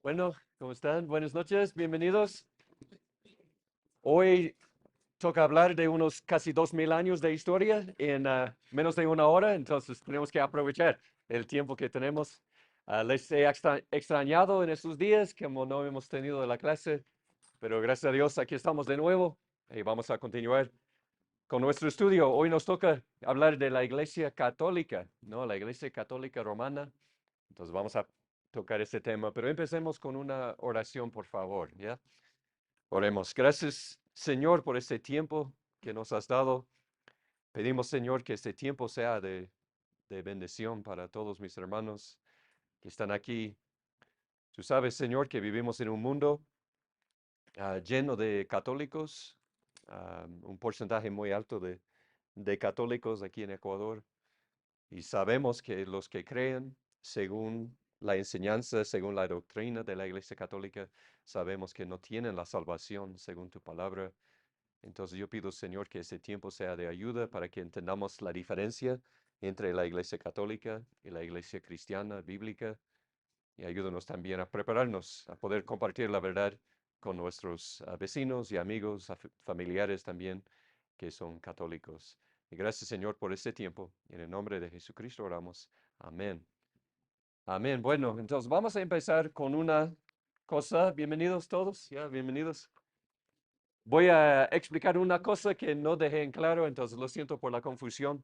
Bueno, ¿cómo están? Buenas noches, bienvenidos. Hoy toca hablar de unos casi 2000 años de historia en menos de una hora, entonces tenemos que aprovechar el tiempo que tenemos. Les he extrañado en estos días, como no hemos tenido la clase, pero gracias a Dios aquí estamos de nuevo y vamos a continuar con nuestro estudio. Hoy nos toca hablar de la Iglesia Católica, ¿no? La Iglesia Católica Romana. Entonces vamos a tocar ese tema, pero empecemos con una oración, por favor, ¿ya? Oremos. Gracias, Señor, por este tiempo que nos has dado. Pedimos, Señor, que este tiempo sea de bendición para todos mis hermanos que están aquí. Tú sabes, Señor, que vivimos en un mundo lleno de católicos, un porcentaje muy alto de católicos aquí en Ecuador. Y sabemos que los que creen según la enseñanza, según la doctrina de la Iglesia Católica, sabemos que no tienen la salvación según tu palabra. Entonces yo pido, Señor, que este tiempo sea de ayuda para que entendamos la diferencia entre la Iglesia Católica y la Iglesia Cristiana, bíblica, y ayúdanos también a prepararnos a poder compartir la verdad con nuestros vecinos y amigos, familiares también que son católicos. Y gracias, Señor, por este tiempo. En el nombre de Jesucristo oramos. Amén. Amén. Bueno, entonces vamos a empezar con una cosa. Bienvenidos todos, ya, bienvenidos. Voy a explicar una cosa que no dejé en claro, entonces lo siento por la confusión.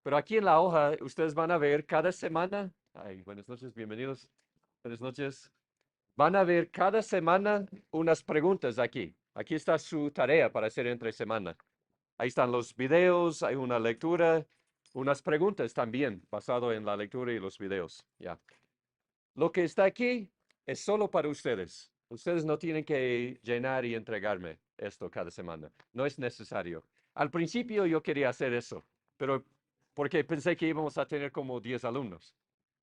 Pero aquí en la hoja ustedes van a ver cada semana. Ay, buenas noches, bienvenidos. Buenas noches. Van a ver cada semana unas preguntas aquí. Aquí está su tarea para hacer entre semana. Ahí están los videos, hay una lectura, unas preguntas también, basado en la lectura y los videos. Ya. Lo que está aquí es solo para ustedes. Ustedes no tienen que llenar y entregarme esto cada semana. No es necesario. Al principio yo quería hacer eso, pero porque pensé que íbamos a tener como 10 alumnos.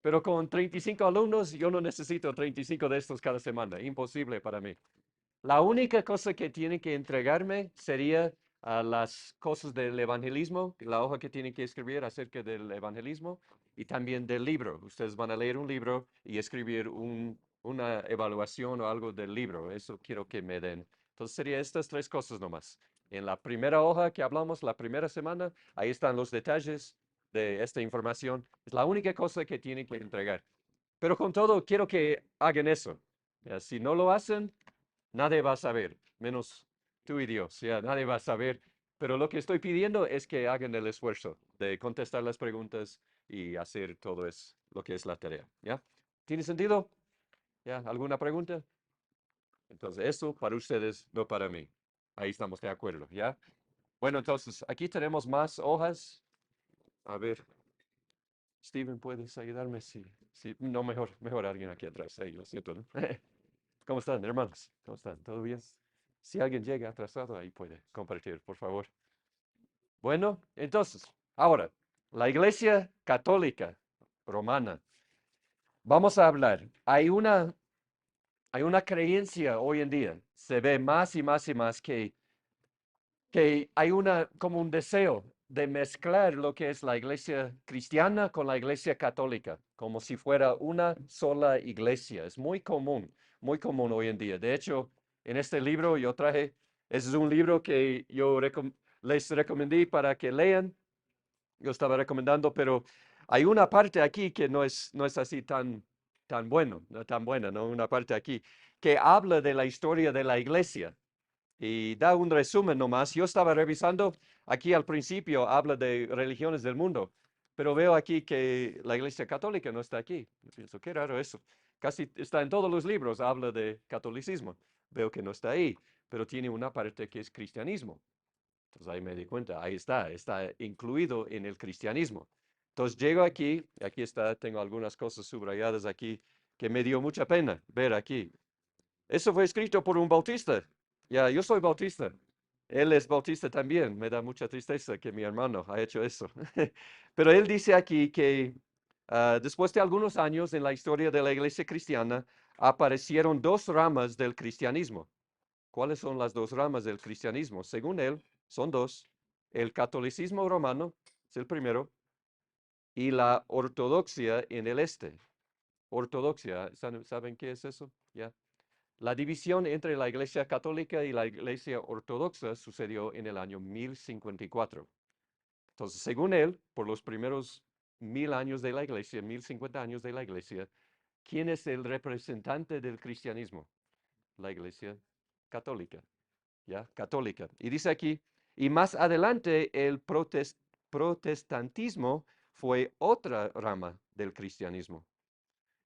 Pero con 35 alumnos, yo no necesito 35 de estos cada semana. Imposible para mí. La única cosa que tienen que entregarme sería las cosas del evangelismo, la hoja que tienen que escribir acerca del evangelismo y también del libro. Ustedes van a leer un libro y escribir una evaluación o algo del libro. Eso quiero que me den. Entonces sería estas tres cosas nomás. En la primera hoja que hablamos, la primera semana, ahí están los detalles de esta información. Es la única cosa que tienen que entregar. Pero con todo, quiero que hagan eso. Si no lo hacen, nadie va a saber, menos tú y Dios, ya, nadie va a saber. Pero lo que estoy pidiendo es que hagan el esfuerzo de contestar las preguntas y hacer todo lo que es la tarea, ¿ya? ¿Tiene sentido? ¿Ya? ¿Alguna pregunta? Entonces, eso para ustedes, no para mí. Ahí estamos de acuerdo, ¿ya? Bueno, entonces, aquí tenemos más hojas. A ver, Steven, ¿puedes ayudarme? Sí, sí, no, mejor alguien aquí atrás. Lo siento, ¿no? ¿Cómo están, hermanos? ¿Cómo están? ¿Todo bien? Si alguien llega atrasado, ahí puede compartir, por favor. Bueno, entonces, ahora, la Iglesia Católica Romana. Vamos a hablar. Hay una creencia hoy en día, se ve más y más y más que hay como un deseo de mezclar lo que es la iglesia cristiana con la iglesia católica, como si fuera una sola iglesia. Es muy común hoy en día. De hecho, en este libro yo traje, ese es un libro que yo les recomendé para que lean. Yo estaba recomendando, pero hay una parte aquí que no es así tan bueno, no tan buena, ¿no? Una parte aquí que habla de la historia de la iglesia y da un resumen nomás. Yo estaba revisando, aquí al principio habla de religiones del mundo, pero veo aquí que la Iglesia Católica no está aquí. Yo pienso, qué raro eso. Casi está en todos los libros, habla de catolicismo. Veo que no está ahí, pero tiene una parte que es cristianismo. Entonces ahí me di cuenta, ahí está incluido en el cristianismo. Entonces llego aquí está, tengo algunas cosas subrayadas aquí que me dio mucha pena ver aquí. Eso fue escrito por un bautista. Ya, yo soy bautista. Él es bautista también. Me da mucha tristeza que mi hermano ha hecho eso. Pero él dice aquí que después de algunos años en la historia de la iglesia cristiana, aparecieron dos ramas del cristianismo. ¿Cuáles son las dos ramas del cristianismo? Según él, son dos. El catolicismo romano es el primero y la ortodoxia en el este. Ortodoxia, ¿saben qué es eso? ¿ya? La división entre la Iglesia Católica y la Iglesia Ortodoxa sucedió en el año 1054. Entonces, según él, por los primeros 1000 años de la Iglesia, 1050 años de la Iglesia, ¿quién es el representante del cristianismo? La Iglesia Católica, ¿ya? Católica. Y dice aquí, y más adelante el protestantismo fue otra rama del cristianismo.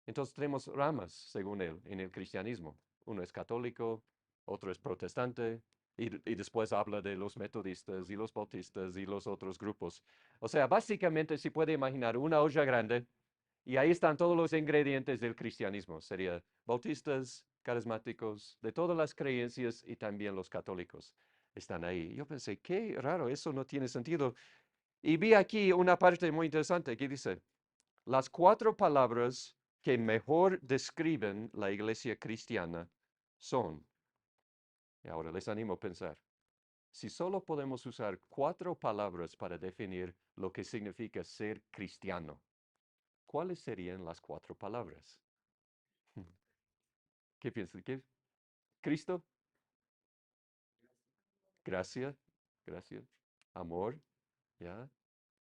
Entonces tenemos ramas, según él, en el cristianismo. Uno es católico, otro es protestante, y después habla de los metodistas y los bautistas y los otros grupos. O sea, básicamente se puede imaginar una olla grande y ahí están todos los ingredientes del cristianismo. Sería bautistas, carismáticos, de todas las creencias y también los católicos están ahí. Yo pensé, qué raro, eso no tiene sentido. Y vi aquí una parte muy interesante que dice, las 4 palabras que mejor describen la iglesia cristiana son, y ahora les animo a pensar, si solo podemos usar 4 palabras para definir lo que significa ser cristiano, ¿cuáles serían las 4 palabras? ¿Qué piensas? ¿Qué? Cristo, gracia, gracia, amor, ¿ya?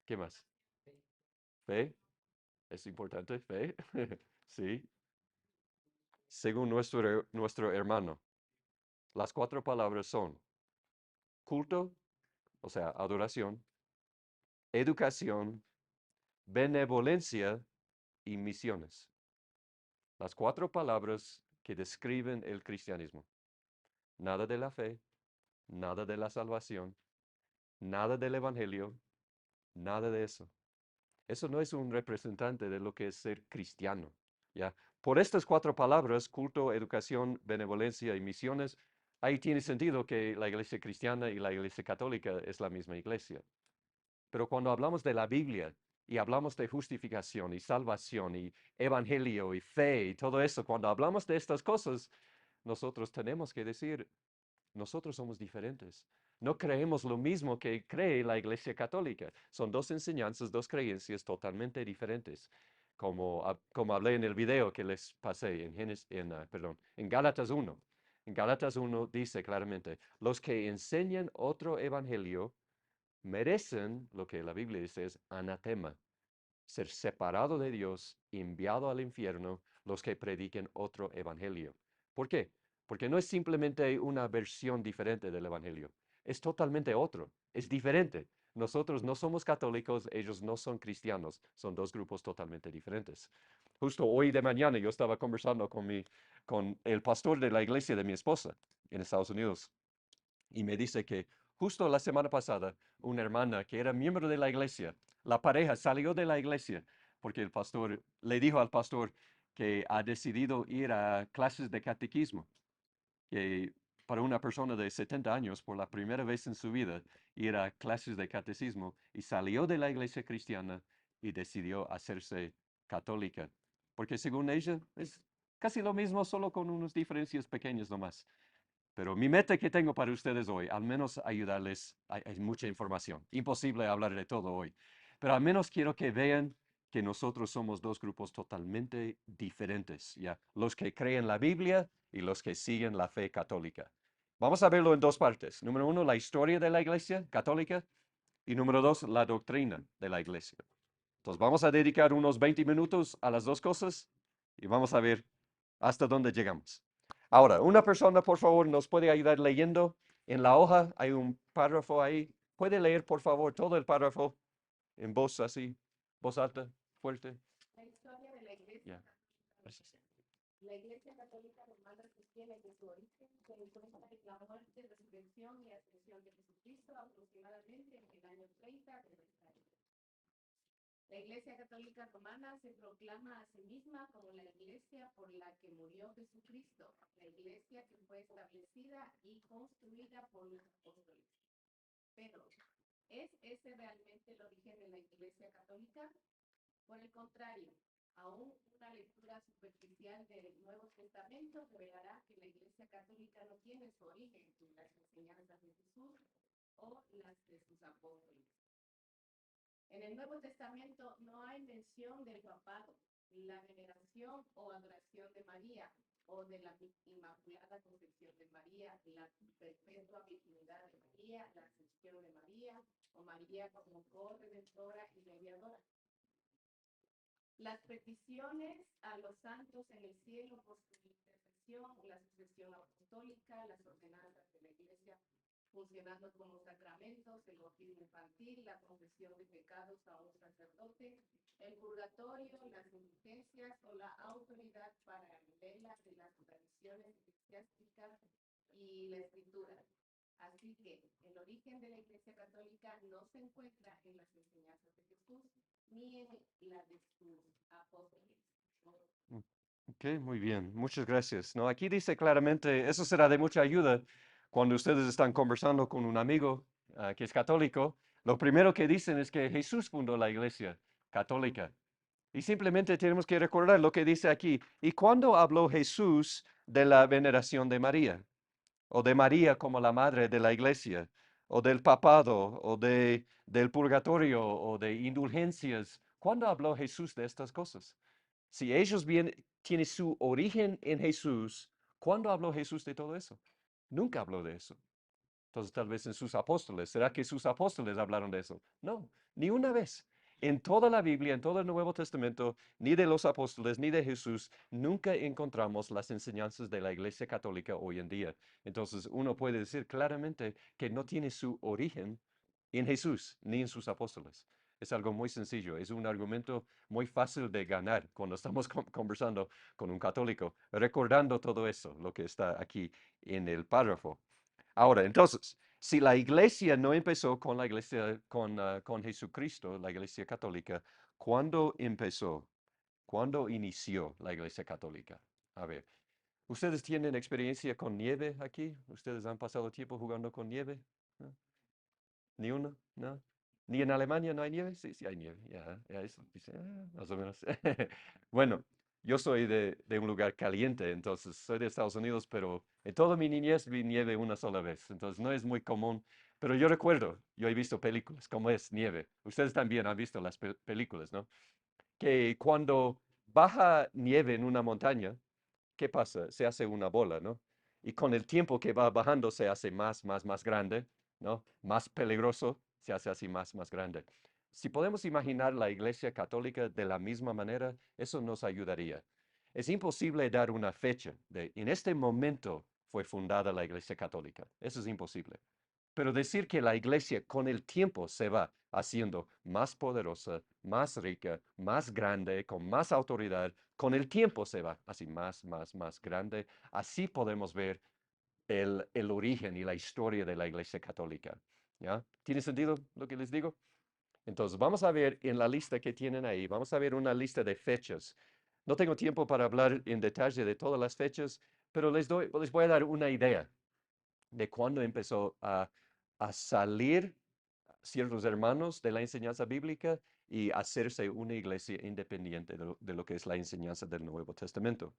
¿Qué más? Fe, es importante, fe, sí. Según nuestro hermano, las 4 palabras son culto, o sea, adoración, educación, benevolencia y misiones. Las 4 palabras que describen el cristianismo. Nada de la fe, nada de la salvación, nada del evangelio, nada de eso. Eso no es un representante de lo que es ser cristiano, ¿ya? Por estas 4 palabras, culto, educación, benevolencia y misiones, ahí tiene sentido que la iglesia cristiana y la iglesia católica es la misma iglesia. Pero cuando hablamos de la Biblia y hablamos de justificación y salvación y evangelio y fe y todo eso, cuando hablamos de estas cosas, nosotros tenemos que decir, nosotros somos diferentes. No creemos lo mismo que cree la Iglesia Católica. Son 2 enseñanzas, 2 creencias totalmente diferentes. Como hablé en el video que les pasé en Gálatas 1. En Gálatas 1 dice claramente, los que enseñan otro evangelio merecen, lo que la Biblia dice es anatema, ser separado de Dios, enviado al infierno, los que prediquen otro evangelio. ¿Por qué? Porque no es simplemente una versión diferente del evangelio, es totalmente otro, es diferente. Nosotros no somos católicos, ellos no son cristianos, son 2 grupos totalmente diferentes. Justo hoy de mañana yo estaba conversando con el pastor de la iglesia de mi esposa en Estados Unidos y me dice que justo la semana pasada una hermana que era miembro de la iglesia, la pareja salió de la iglesia porque el pastor le dijo al pastor que ha decidido ir a clases de catequismo, que para una persona de 70 años, por la primera vez en su vida, ir a clases de catecismo y salió de la iglesia cristiana y decidió hacerse católica, porque según ella es casi lo mismo, solo con unas diferencias pequeñas nomás. Pero mi meta que tengo para ustedes hoy, al menos ayudarles, hay mucha información, imposible hablar de todo hoy, pero al menos quiero que vean que nosotros somos 2 grupos totalmente diferentes, ¿ya? Los que creen la Biblia y los que siguen la fe católica. Vamos a verlo en 2 partes. Número 1, la historia de la Iglesia católica y número 2, la doctrina de la Iglesia. Entonces vamos a dedicar unos 20 minutos a las 2 cosas y vamos a ver hasta dónde llegamos. Ahora, una persona, por favor, nos puede ayudar leyendo. En la hoja hay un párrafo ahí. ¿Puede leer, por favor, todo el párrafo en voz así, voz alta, fuerte? La historia de la Iglesia Ya, Católica gracias. Romana. La Iglesia Católica Romana sostiene que su origen se encuentra en la muerte, resurrección y ascensión de Jesucristo aproximadamente en el año 30 de nuestra era. La Iglesia Católica Romana se proclama a sí misma como la Iglesia por la que murió Jesucristo, la Iglesia que fue establecida y construida por los apóstoles. Pero, ¿es ese realmente el origen de la Iglesia Católica? Por el contrario, aún una lectura superficial del Nuevo Testamento revelará que la Iglesia Católica no tiene su origen en las enseñanzas de Jesús o las de sus apóstoles. En el Nuevo Testamento no hay mención del papado, la veneración o adoración de María, o de la Inmaculada Concepción de María, la Perpetua Virginidad de María, la Ascensión de María, o María como corredentora y mediadora. Las peticiones a los santos en el cielo por su intercesión, la sucesión apostólica, las ordenanzas de la Iglesia funcionando como sacramentos, el bautismo infantil, la confesión de pecados a un sacerdote, el purgatorio, las indulgencias o la autoridad paralela de las tradiciones eclesiásticas y la escritura. Así que el origen de la Iglesia Católica no se encuentra en las enseñanzas de Jesús ni en la de sus apóstoles. Ok, muy bien, muchas gracias. No, aquí dice claramente, eso será de mucha ayuda cuando ustedes están conversando con un amigo que es católico. Lo primero que dicen es que Jesús fundó la Iglesia Católica. Y simplemente tenemos que recordar lo que dice aquí. ¿Y cuándo habló Jesús de la veneración de María? O de María como la madre de la Iglesia, o del papado, o del purgatorio, o de indulgencias. ¿Cuándo habló Jesús de estas cosas? Si ellos tienen su origen en Jesús, ¿cuándo habló Jesús de todo eso? Nunca habló de eso. Entonces, tal vez en sus apóstoles. ¿Será que sus apóstoles hablaron de eso? No, ni una vez. En toda la Biblia, en todo el Nuevo Testamento, ni de los apóstoles, ni de Jesús, nunca encontramos las enseñanzas de la Iglesia Católica hoy en día. Entonces, uno puede decir claramente que no tiene su origen en Jesús, ni en sus apóstoles. Es algo muy sencillo, es un argumento muy fácil de ganar cuando estamos conversando con un católico, recordando todo eso, lo que está aquí en el párrafo. Ahora, entonces, si la iglesia no empezó con la iglesia, con Jesucristo, la iglesia católica, ¿cuándo empezó? ¿Cuándo inició la iglesia católica? A ver, ¿ustedes tienen experiencia con nieve aquí? ¿Ustedes han pasado tiempo jugando con nieve? ¿No? ¿Ni uno? ¿No? ¿Ni en Alemania no hay nieve? Sí, sí hay nieve. Ya eso, dice, más o menos. Bueno, yo soy de un lugar caliente, entonces soy de Estados Unidos, pero en toda mi niñez vi nieve una sola vez, entonces no es muy común. Pero yo recuerdo, yo he visto películas, como es nieve. Ustedes también han visto las películas, ¿no? Que cuando baja nieve en una montaña, ¿qué pasa? Se hace una bola, ¿no? Y con el tiempo que va bajando se hace más grande, ¿no? Más peligroso, se hace así más grande. Si podemos imaginar la Iglesia Católica de la misma manera, eso nos ayudaría. Es imposible dar una fecha de, en este momento fue fundada la Iglesia Católica. Eso es imposible. Pero decir que la iglesia con el tiempo se va haciendo más poderosa, más rica, más grande, con más autoridad, con el tiempo se va así más grande. Así podemos ver el origen y la historia de la iglesia católica. ¿Ya? ¿Tiene sentido lo que les digo? Entonces, vamos a ver en la lista que tienen ahí, vamos a ver una lista de fechas. No tengo tiempo para hablar en detalle de todas las fechas, pero les voy a dar una idea de cuándo empezó a salir ciertos hermanos de la enseñanza bíblica y hacerse una iglesia independiente de lo que es la enseñanza del Nuevo Testamento.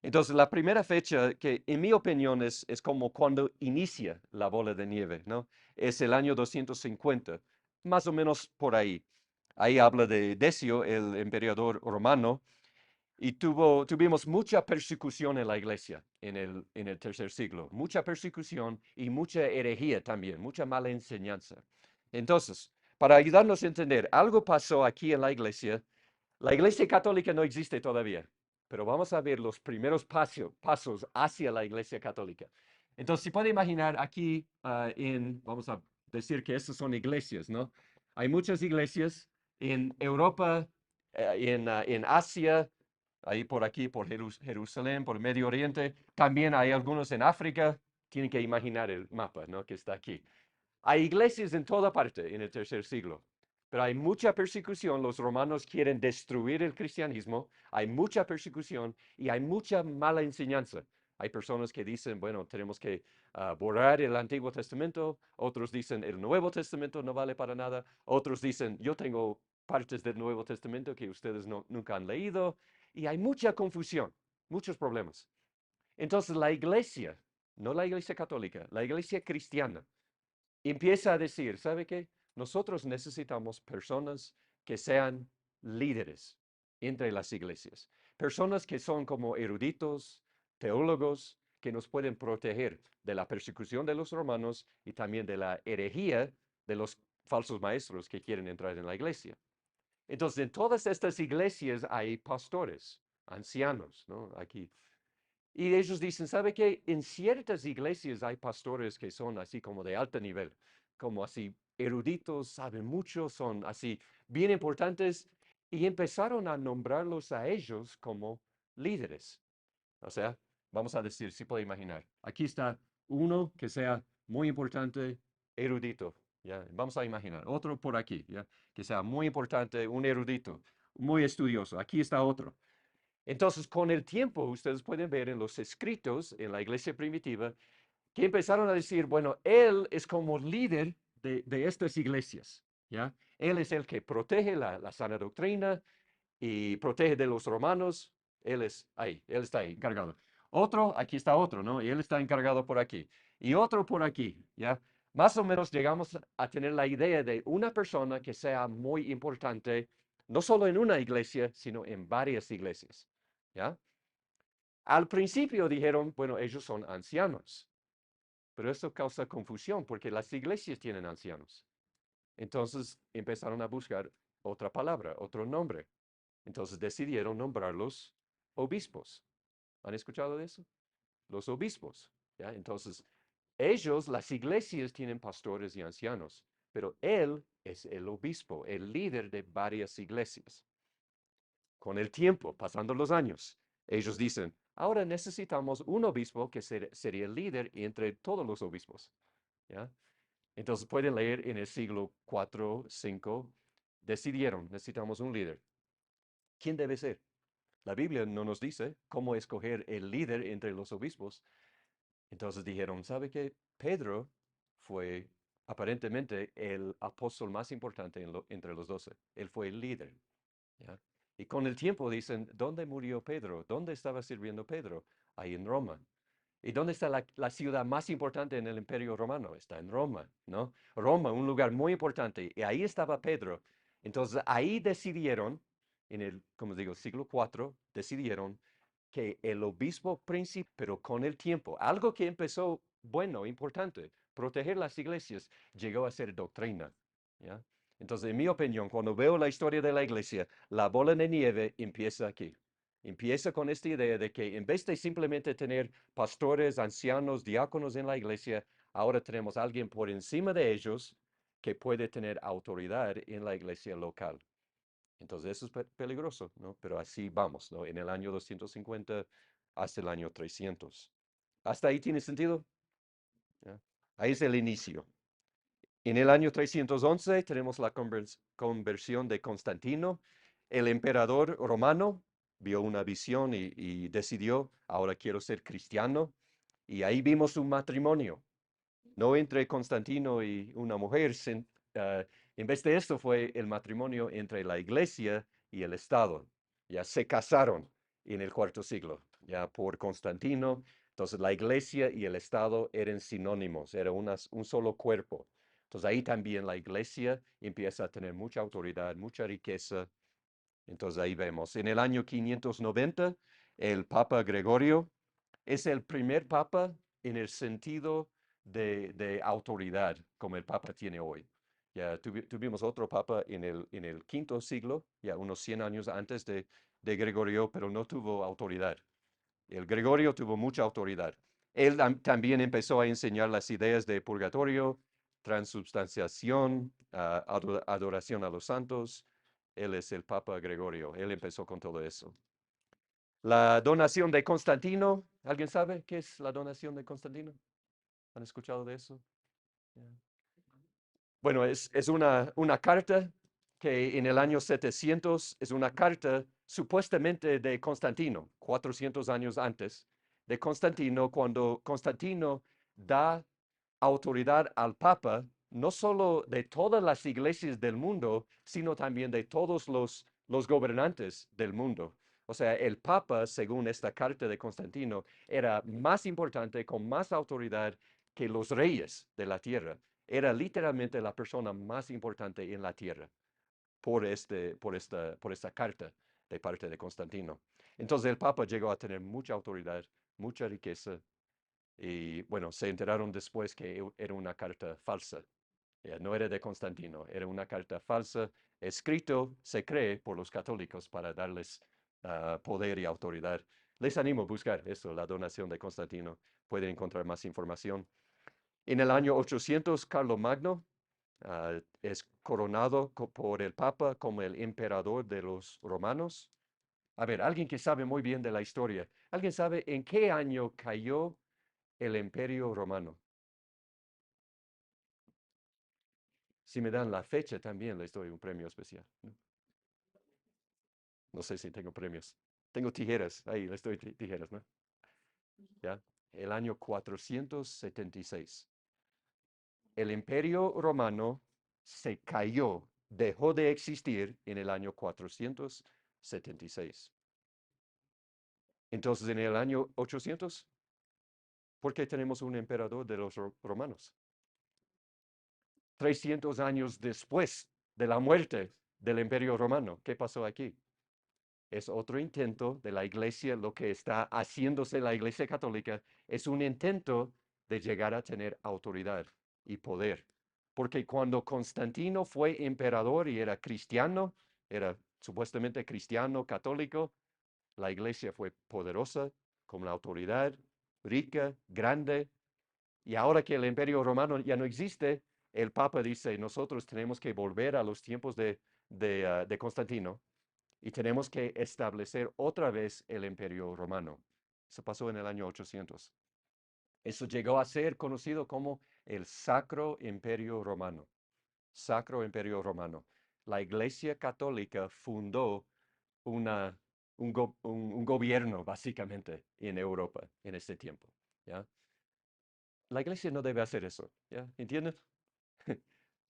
Entonces, la primera fecha que en mi opinión es como cuando inicia la bola de nieve, ¿no? Es el año 250, más o menos por ahí. Ahí habla de Decio, el emperador romano, y tuvimos mucha persecución en la iglesia en el tercer siglo, mucha persecución y mucha herejía también, mucha mala enseñanza. Entonces, para ayudarnos a entender, algo pasó aquí en la iglesia. La iglesia católica no existe todavía, pero vamos a ver los primeros pasos hacia la iglesia católica. Entonces, si puede imaginar aquí, vamos a decir que estas son iglesias, ¿no? Hay muchas iglesias en Europa, en Asia, ahí por aquí, por Jerusalén, por Medio Oriente. También hay algunos en África. Tienen que imaginar el mapa, ¿no? Que está aquí. Hay iglesias en toda parte en el tercer siglo, pero hay mucha persecución. Los romanos quieren destruir el cristianismo. Hay mucha persecución y hay mucha mala enseñanza. Hay personas que dicen, bueno, tenemos que borrar el Antiguo Testamento. Otros dicen, el Nuevo Testamento no vale para nada. Otros dicen, yo tengo partes del Nuevo Testamento que ustedes nunca han leído. Y hay mucha confusión, muchos problemas. Entonces la iglesia, no la iglesia católica, la iglesia cristiana, empieza a decir, ¿sabe qué? Nosotros necesitamos personas que sean líderes entre las iglesias. Personas que son como eruditos, teólogos que nos pueden proteger de la persecución de los romanos y también de la herejía de los falsos maestros que quieren entrar en la iglesia. Entonces, en todas estas iglesias hay pastores, ancianos, ¿no? Aquí. Y ellos dicen, ¿sabe qué? En ciertas iglesias hay pastores que son así como de alto nivel, como así eruditos, saben mucho, son así bien importantes, y empezaron a nombrarlos a ellos como líderes. O sea, vamos a decir, si puede imaginar, aquí está uno que sea muy importante, erudito, ¿ya? Vamos a imaginar, otro por aquí, ¿ya? Que sea muy importante, un erudito, muy estudioso. Aquí está otro. Entonces, con el tiempo, ustedes pueden ver en los escritos en la iglesia primitiva que empezaron a decir, bueno, él es como líder de estas iglesias, ¿ya? Él es el que protege la sana doctrina y protege de los romanos. Él es ahí, él está ahí, encargado. Otro, aquí está otro, ¿no? Y él está encargado por aquí. Y otro por aquí, ¿ya? Más o menos llegamos a tener la idea de una persona que sea muy importante, no solo en una iglesia, sino en varias iglesias, ¿ya? Al principio dijeron, bueno, ellos son ancianos, pero eso causa confusión porque las iglesias tienen ancianos. Entonces empezaron a buscar otra palabra, otro nombre. Entonces decidieron nombrarlos obispos. ¿Han escuchado de eso? Los obispos. ¿Ya? Entonces, ellos, las iglesias tienen pastores y ancianos, pero él es el obispo, el líder de varias iglesias. Con el tiempo, pasando los años, ellos dicen, ahora necesitamos un obispo que sería el líder entre todos los obispos. ¿Ya? Entonces pueden leer en el siglo 4, 5, decidieron, necesitamos un líder. ¿Quién debe ser? La Biblia no nos dice cómo escoger el líder entre los obispos. Entonces dijeron, ¿sabe qué? Pedro fue aparentemente el apóstol más importante entre los 12. Él fue el líder. ¿Ya? Y con el tiempo dicen, ¿dónde murió Pedro? ¿Dónde estaba sirviendo Pedro? Ahí en Roma. ¿Y dónde está la ciudad más importante en el Imperio Romano? Está en Roma, ¿no? Roma, un lugar muy importante. Y ahí estaba Pedro. Entonces ahí decidieron, en el, como digo, siglo IV, decidieron que el obispo príncipe, pero con el tiempo, algo que empezó bueno, importante, proteger las iglesias, llegó a ser doctrina, ¿ya? Entonces, en mi opinión, cuando veo la historia de la iglesia, la bola de nieve empieza aquí. Empieza con esta idea de que en vez de simplemente tener pastores, ancianos, diáconos en la iglesia, ahora tenemos a alguien por encima de ellos que puede tener autoridad en la iglesia local. Entonces eso es peligroso, ¿no? Pero así vamos, ¿no? En el año 250 hasta el año 300. ¿Hasta ahí tiene sentido? ¿Ya? Ahí es el inicio. En el año 311 tenemos la conversión de Constantino. El emperador romano vio una visión y decidió, ahora quiero ser cristiano. Y ahí vimos un matrimonio, no entre Constantino y una mujer. En vez de esto fue el matrimonio entre la iglesia y el Estado. Ya se casaron en el cuarto siglo, ya por Constantino. Entonces la iglesia y el Estado eran sinónimos, era un solo cuerpo. Entonces ahí también la iglesia empieza a tener mucha autoridad, mucha riqueza. Entonces ahí vemos. En el año 590, el Papa Gregorio es el primer papa en el sentido de autoridad como el papa tiene hoy. Ya tuvimos otro papa en el quinto siglo, ya unos 100 años antes de Gregorio, pero no tuvo autoridad. El Gregorio tuvo mucha autoridad. Él también empezó a enseñar las ideas de purgatorio, transubstanciación, adoración a los santos. Él es el Papa Gregorio. Él empezó con todo eso. La donación de Constantino, ¿alguien sabe qué es la donación de Constantino? ¿Han escuchado de eso? Ya. Bueno, es una carta que en el año 700 es una carta supuestamente de Constantino, 400 años antes de Constantino, cuando Constantino da autoridad al Papa, no solo de todas las iglesias del mundo, sino también de todos los gobernantes del mundo. O sea, el Papa, según esta carta de Constantino, era más importante, con más autoridad que los reyes de la tierra. Era literalmente la persona más importante en la tierra por esta carta de parte de Constantino. Entonces el Papa llegó a tener mucha autoridad, mucha riqueza. Y bueno, se enteraron después que era una carta falsa. No era de Constantino, era una carta falsa, escrito, se cree, por los católicos para darles poder y autoridad. Les animo a buscar eso, la donación de Constantino. Pueden encontrar más información. En el año 800, Carlomagno es coronado por el Papa como el emperador de los romanos. A ver, alguien que sabe muy bien de la historia. ¿Alguien sabe en qué año cayó el Imperio Romano? Si me dan la fecha también les doy un premio especial. No sé si tengo premios. Tengo tijeras, ahí les doy tijeras, ¿no? ¿Ya? El año 476. El Imperio Romano se cayó, dejó de existir en el año 476. Entonces, en el año 800, ¿por qué tenemos un emperador de los romanos? 300 años después de la muerte del Imperio Romano. ¿Qué pasó aquí? Es otro intento de la iglesia, lo que está haciéndose la iglesia católica, es un intento de llegar a tener autoridad y poder. Porque cuando Constantino fue emperador y era cristiano, era supuestamente cristiano, católico, la iglesia fue poderosa, con la autoridad, rica, grande, y ahora que el imperio romano ya no existe, el Papa dice, nosotros tenemos que volver a los tiempos de Constantino y tenemos que establecer otra vez el imperio romano. Eso pasó en el año 800. Eso llegó a ser conocido como el Sacro Imperio Romano. Sacro Imperio Romano. La Iglesia Católica fundó un gobierno, básicamente, en Europa en ese tiempo. ¿Ya? La Iglesia no debe hacer eso. ¿Ya? ¿Entienden?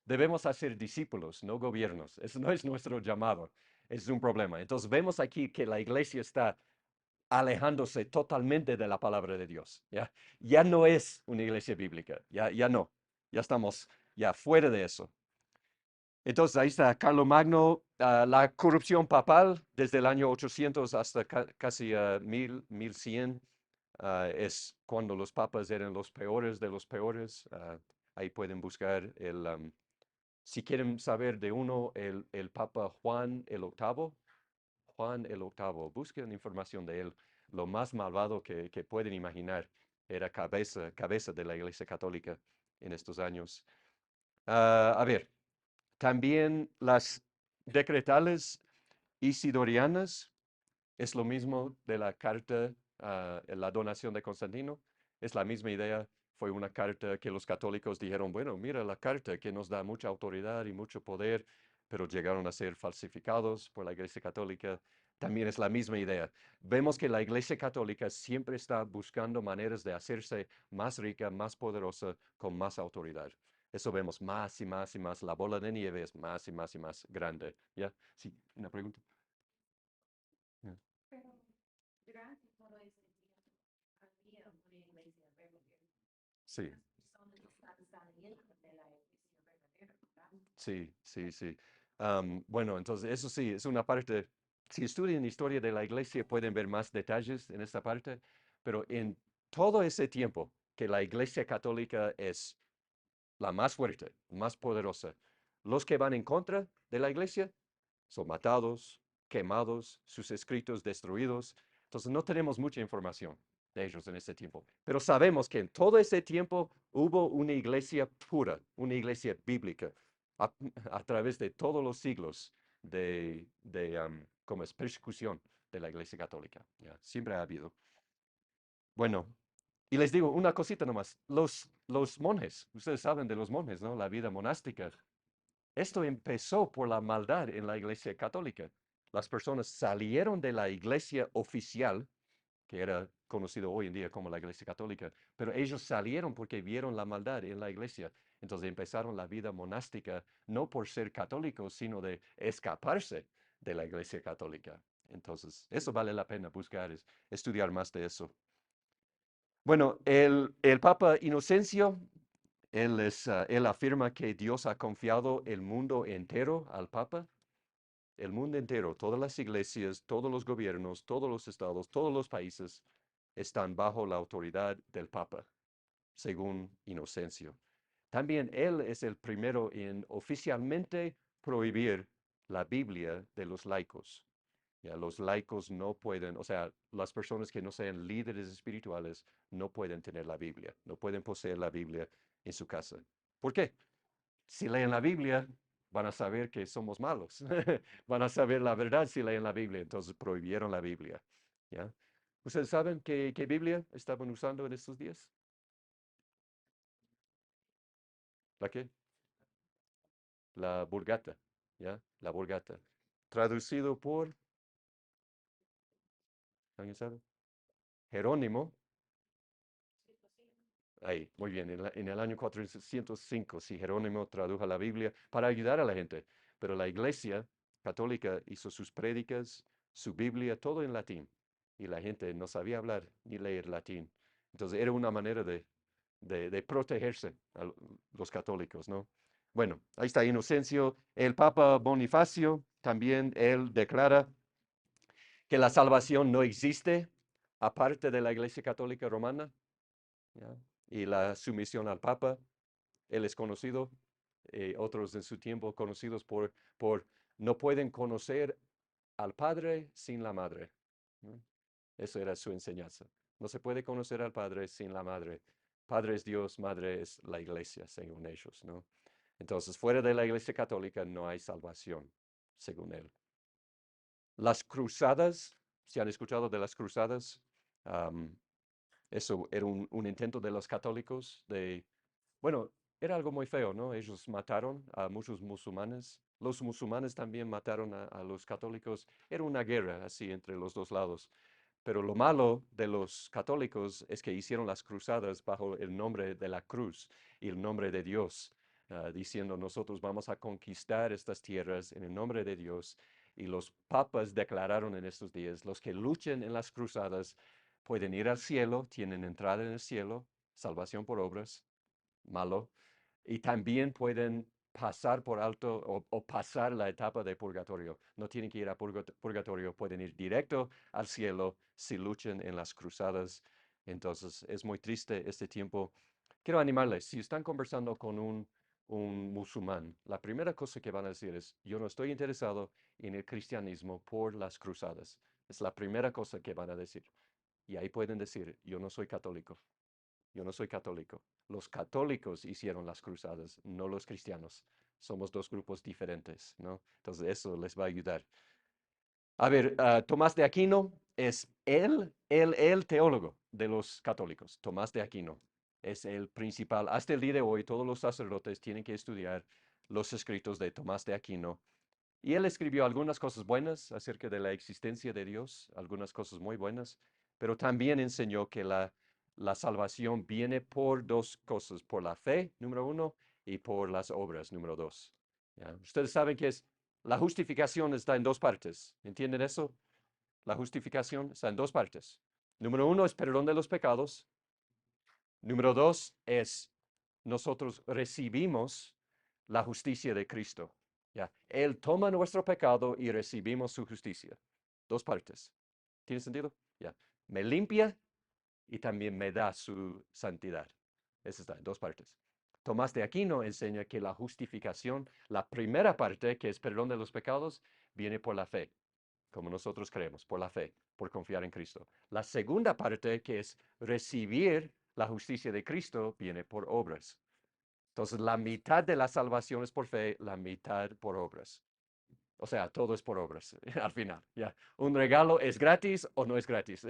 Debemos hacer discípulos, no gobiernos. Eso no es nuestro llamado. Es un problema. Entonces vemos aquí que la iglesia está alejándose totalmente de la palabra de Dios. Ya, ya no es una iglesia bíblica. Ya no. Ya estamos ya fuera de eso. Entonces ahí está Carlomagno, la corrupción papal desde el año 800 hasta casi 1100 es cuando los papas eran los peores de los peores. Ahí pueden buscar si quieren saber de uno, el Papa Juan el octavo, Juan el octavo, busquen información de él. Lo más malvado que pueden imaginar era cabeza de la Iglesia Católica en estos años. A ver, también las decretales isidorianas es lo mismo de la carta, la donación de Constantino. Es la misma idea. Fue una carta que los católicos dijeron, bueno, mira la carta que nos da mucha autoridad y mucho poder, pero llegaron a ser falsificados por la Iglesia Católica. También es la misma idea. Vemos que la Iglesia Católica siempre está buscando maneras de hacerse más rica, más poderosa, con más autoridad. Eso vemos más y más y más. La bola de nieve es más y más y más grande. ¿Ya? Sí, una pregunta. Ya. Pero durante todo ese tiempo había una iglesia verdadera. Sí. Las personas están saliendo de la iglesia verdadera, ¿verdad? Sí, sí, sí. Bueno, entonces eso sí, es una parte, si estudian historia de la iglesia pueden ver más detalles en esta parte, pero en todo ese tiempo que la iglesia católica es la más fuerte, más poderosa, los que van en contra de la iglesia son matados, quemados, sus escritos destruidos. Entonces no tenemos mucha información de ellos en ese tiempo, pero sabemos que en todo ese tiempo hubo una iglesia pura, una iglesia bíblica, a, a través de todos los siglos como es persecución de la iglesia católica. ¿Ya? Siempre ha habido. Bueno, y les digo una cosita nomás. Los monjes, ustedes saben de los monjes, ¿no? La vida monástica. Esto empezó por la maldad en la iglesia católica. Las personas salieron de la iglesia oficial, que era conocido hoy en día como la iglesia católica, pero ellos salieron porque vieron la maldad en la iglesia. Entonces empezaron la vida monástica, no por ser católicos, sino de escaparse de la iglesia católica. Entonces, eso vale la pena buscar, estudiar más de eso. Bueno, el Papa Inocencio, él afirma que Dios ha confiado el mundo entero al Papa, el mundo entero, todas las iglesias, todos los gobiernos, todos los estados, todos los países. están bajo la autoridad del Papa, según Inocencio. También él es el primero en oficialmente prohibir la Biblia de los laicos. Ya, los laicos no pueden, o sea, las personas que no sean líderes espirituales no pueden tener la Biblia, no pueden poseer la Biblia en su casa. ¿Por qué? Si leen la Biblia, van a saber que somos malos. Van a saber la verdad si leen la Biblia. Entonces prohibieron la Biblia. ¿Ya? ¿Ustedes saben qué Biblia estaban usando en estos días? ¿La qué? La Vulgata. ¿Ya? La Vulgata. Traducido por, ¿alguien sabe? Jerónimo. Ahí, muy bien, en el año 405, sí, Jerónimo tradujo la Biblia para ayudar a la gente, pero la Iglesia católica hizo sus prédicas, su Biblia, todo en latín, y la gente no sabía hablar ni leer latín. Entonces era una manera de protegerse a los católicos, ¿no? Bueno, ahí está Inocencio. El Papa Bonifacio también, él declara que la salvación no existe aparte de la Iglesia Católica Romana. ¿Ya? Y la sumisión al Papa, él es conocido, otros en su tiempo conocidos por no pueden conocer al Padre sin la Madre. ¿No? Eso era su enseñanza. No se puede conocer al Padre sin la Madre. Padre es Dios, Madre es la Iglesia, según ellos, ¿no? Entonces, fuera de la Iglesia Católica no hay salvación, según él. Las cruzadas, ¿se han escuchado de las cruzadas? Am, Eso era un intento de los católicos de, bueno, era algo muy feo, ¿no? Ellos mataron a muchos musulmanes. Los musulmanes también mataron a los católicos. Era una guerra así entre los dos lados. Pero lo malo de los católicos es que hicieron las cruzadas bajo el nombre de la cruz y el nombre de Dios, diciendo nosotros vamos a conquistar estas tierras en el nombre de Dios. Y los papas declararon en estos días, los que luchen en las cruzadas pueden ir al cielo, tienen entrada en el cielo, salvación por obras, malo, y también pueden pasar por alto o pasar la etapa de purgatorio. No tienen que ir a purgatorio, pueden ir directo al cielo si luchan en las cruzadas. Entonces es muy triste este tiempo. Quiero animarles, si están conversando con un musulmán, la primera cosa que van a decir es, yo no estoy interesado en el cristianismo por las cruzadas. Es la primera cosa que van a decir. Y ahí pueden decir, yo no soy católico. Yo no soy católico. Los católicos hicieron las cruzadas, no los cristianos. Somos dos grupos diferentes, ¿no? Entonces eso les va a ayudar. A ver, Tomás de Aquino es el teólogo de los católicos. Tomás de Aquino es el principal. Hasta el día de hoy, todos los sacerdotes tienen que estudiar los escritos de Tomás de Aquino. Y él escribió algunas cosas buenas acerca de la existencia de Dios, algunas cosas muy buenas, pero también enseñó que la salvación viene por dos cosas, por la fe, número uno, y por las obras, número dos. ¿Ya? Ustedes saben que la justificación está en dos partes. ¿Entienden eso? La justificación está en dos partes. Número uno es perdón de los pecados. Número dos es nosotros recibimos la justicia de Cristo. ¿Ya? Él toma nuestro pecado y recibimos su justicia. Dos partes. ¿Tiene sentido? Ya. Me limpia y también me da su santidad. Eso está en dos partes. Tomás de Aquino enseña que la justificación, la primera parte, que es perdón de los pecados, viene por la fe, como nosotros creemos, por la fe, por confiar en Cristo. La segunda parte, que es recibir la justicia de Cristo, viene por obras. Entonces, la mitad de la salvación es por fe, la mitad por obras. O sea, todo es por obras, al final, ya. Un regalo es gratis o no es gratis.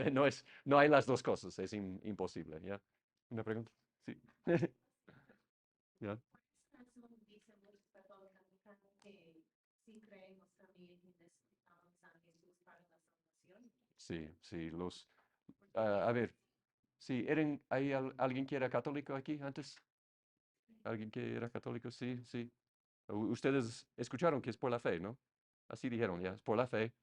No hay las dos cosas, es imposible, ¿ya? ¿Una pregunta? Sí. ¿Ya? Por eso dicen los católicos americanos que sí creemos también en San Jesús para la salvación. Sí, sí, a ver, sí, ¿alguien que era católico aquí antes? ¿Alguien que era católico? Sí, sí. Ustedes escucharon que es por la fe, ¿no? Así dijeron, ya, es por la fe,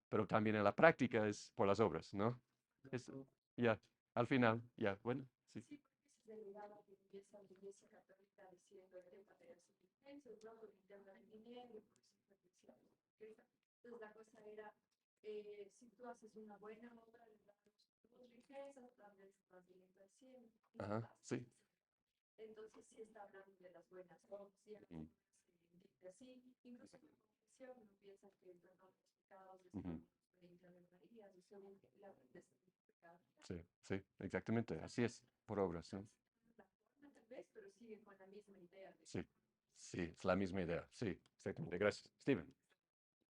pero también en la práctica es por las obras, ¿no? Es, ya, al final, ya, bueno, sí. Sí, porque se delegaba que empieza la Iglesia Católica diciendo que para tener su licencia, luego internar el dinero, por eso fue entonces la cosa era, si tú haces una buena obra, le damos riquezas, tal vez evangelización y Ajá, demás. sí. Entonces sí está hablando de las buenas obras, y Mm, dice así, incluso en la confesión uno piensa que el perdón de los pecados es ujú. por 20 Ave Marías, o según que la de pecado. Sí, sí, exactamente, así es, por obras, ¿no? La forma tal vez, pero sigue con la misma idea de Sí, sí, es la misma idea, sí, exactamente, gracias. Steven.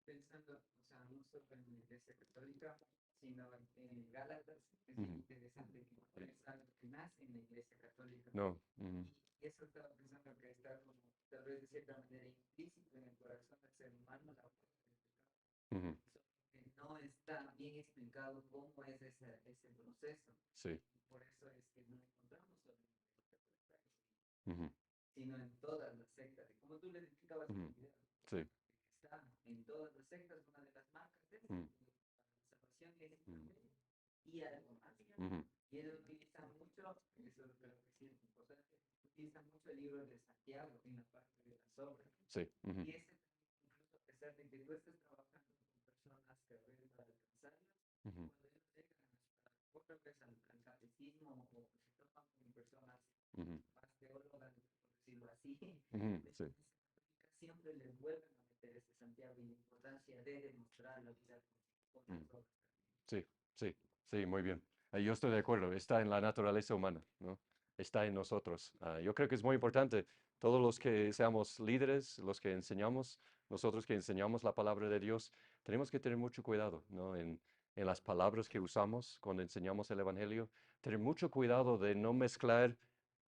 Pensando, o sea, no solo en la Iglesia Católica, sino en Gálatas, es bien Ujú. interesante que no es algo que nace en la Iglesia Católica. No, ujú, Y eso estaba pensando que está como, tal vez de cierta manera implícito en el corazón del ser humano, la prueba del pecado. ujú, Que no está bien explicado cómo es ese proceso. sí, Por eso es que no encontramos solo en la Iglesia Católica, ujú, sino en todas las sectas. Y como tú le explicabas en ujú, el video, sí, está en todas las sectas, una de las marcas de ujú, la salvación es la ujú, fe y algo más. ujú, Y ellos utilizan mucho, eso creo que sí es importante, utilizan mucho el libro de Santiago en la parte de las obras. sí, ujú, Y ese incluso a pesar de que tú estés trabajando con personas que ven para alcanzarlas, ujú, cuando ellos llegan otra vez al catecismo o se topan con personas ujú, más teólogas, por decirlo así, ujú, sí, siempre les vuelven a meter este Santiago y la importancia de demostrar la vida con ujú, las obras. sí, sí, sí, muy bien. Yo estoy de acuerdo, está en la naturaleza humana, ¿no? Está en nosotros. Yo creo que es muy importante, todos los que seamos líderes, los que enseñamos, nosotros que enseñamos la palabra de Dios, tenemos que tener mucho cuidado, ¿no? En las palabras que usamos cuando enseñamos el Evangelio, tener mucho cuidado de no mezclar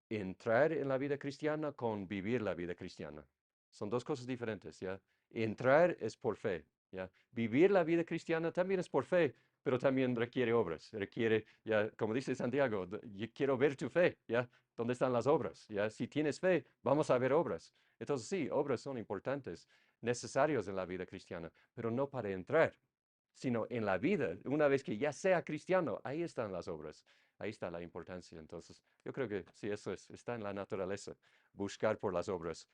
entrar en la vida cristiana con vivir la vida cristiana. Son dos cosas diferentes, ¿ya? Entrar es por fe, ¿ya? Vivir la vida cristiana también es por fe, pero también requiere obras, requiere, ya, como dice Santiago, yo quiero ver tu fe, ¿ya? ¿Dónde están las obras? ¿Ya? Si tienes fe, vamos a ver obras. Entonces sí, obras son importantes, necesarios en la vida cristiana, pero no para entrar, sino en la vida. Una vez que ya sea cristiano, ahí están las obras, ahí está la importancia. Entonces, yo creo que sí, eso es, está en la naturaleza, buscar por las obras.